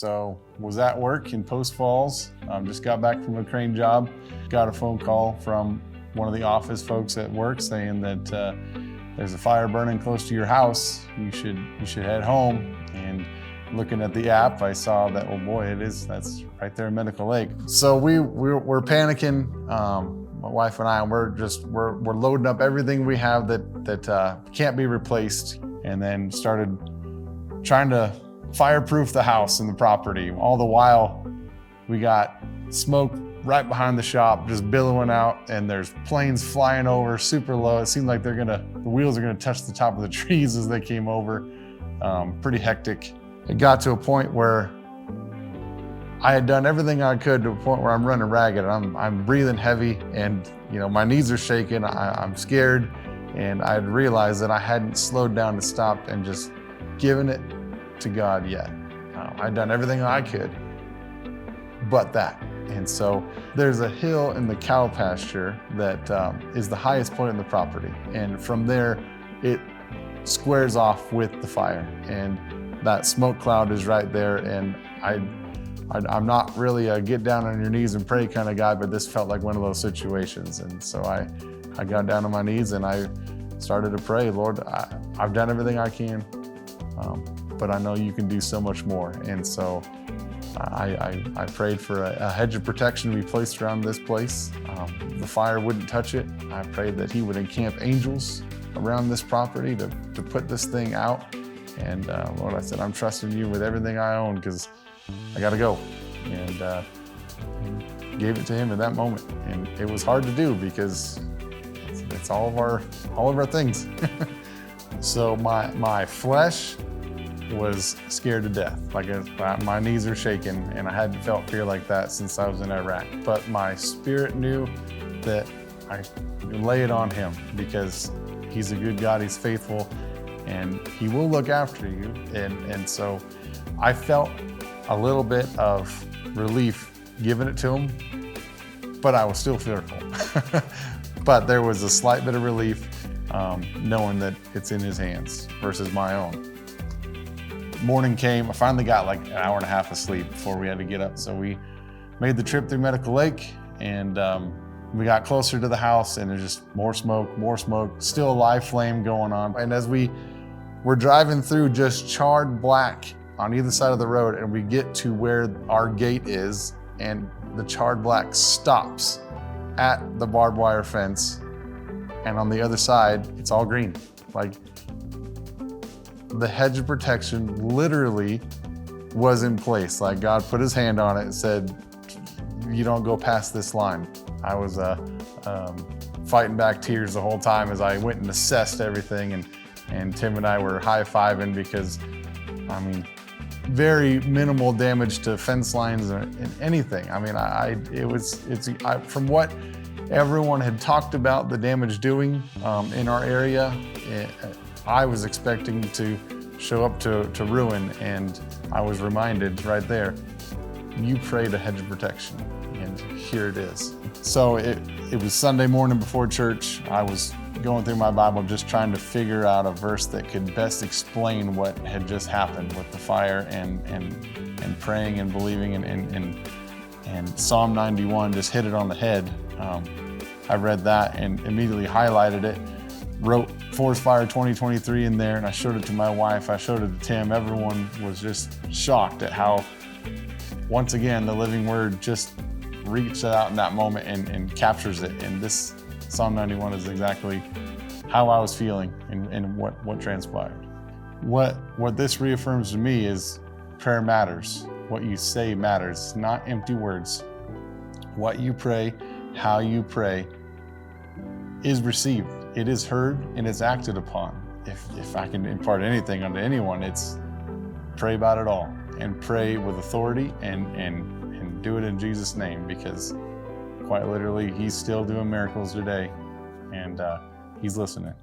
So was at work in Post Falls, just got back from a crane job, got a phone call from one of the office folks at work saying that there's a fire burning close to your house. You should head home. And looking at the app, I saw that, oh boy, that's right there in Medical Lake. So we're panicking, my wife and I, and we're loading up everything we have that can't be replaced, and then started trying to fireproof the house and the property. All the while, we got smoke right behind the shop, just billowing out, and there's planes flying over super low. It seemed like the wheels are gonna touch the top of the trees as they came over. Pretty hectic. It got to a point where I had done everything I could to a point where I'm running ragged. I'm breathing heavy, and my knees are shaking. I'm scared, and I had realized that I hadn't slowed down to stop and just given it to God yet. I'd done everything I could but that. And so there's a hill in the cow pasture that is the highest point in the property. And from there, it squares off with the fire. And that smoke cloud is right there. And I'm not really a get down on your knees and pray kind of guy, but this felt like one of those situations. And so I got down on my knees and I started to pray, Lord, I've done everything I can, but I know you can do so much more. And so I prayed for a hedge of protection to be placed around this place. The fire wouldn't touch it. I prayed that he would encamp angels around this property to put this thing out. And Lord, I said, I'm trusting you with everything I own because I got to go. And gave it to him in that moment. And it was hard to do because it's all of our things. So my flesh was scared to death. Like my knees are shaking, and I hadn't felt fear like that since I was in Iraq. But my spirit knew that I lay it on him because he's a good God, he's faithful, and he will look after you. And so I felt a little bit of relief giving it to him, but I was still fearful. But there was a slight bit of relief knowing that it's in his hands versus my own. Morning came, I finally got like an hour and a half of sleep before we had to get up. So we made the trip through Medical Lake, and we got closer to the house, and there's just more smoke, still a live flame going on. And as we were driving through just charred black on either side of the road, and we get to where our gate is, and the charred black stops at the barbed wire fence, and on the other side, it's all green. Like, the hedge of protection literally was in place. Like God put his hand on it and said, you don't go past this line. I was fighting back tears the whole time as I went and assessed everything, and Tim and I were high-fiving because, I mean, very minimal damage to fence lines and anything. I mean, from what everyone had talked about the damage doing in our area, I was expecting to show up to ruin, and I was reminded right there, you prayed a hedge of protection, and here it is. So it was Sunday morning before church. I was going through my Bible just trying to figure out a verse that could best explain what had just happened with the fire, and praying and believing, and Psalm 91 just hit it on the head. I read that and immediately highlighted it, wrote Forest Fire 2023 in there, and I showed it to my wife, I showed it to Tim. Everyone was just shocked at how, once again, the living word just reaches out in that moment and captures it. And this Psalm 91 is exactly how I was feeling and what transpired. What this reaffirms to me is prayer matters. What you say matters, not empty words. What you pray, how you pray is received. It is heard and it's acted upon. If I can impart anything unto anyone, it's pray about it all, and pray with authority, and do it in Jesus' name, because quite literally, he's still doing miracles today, and he's listening.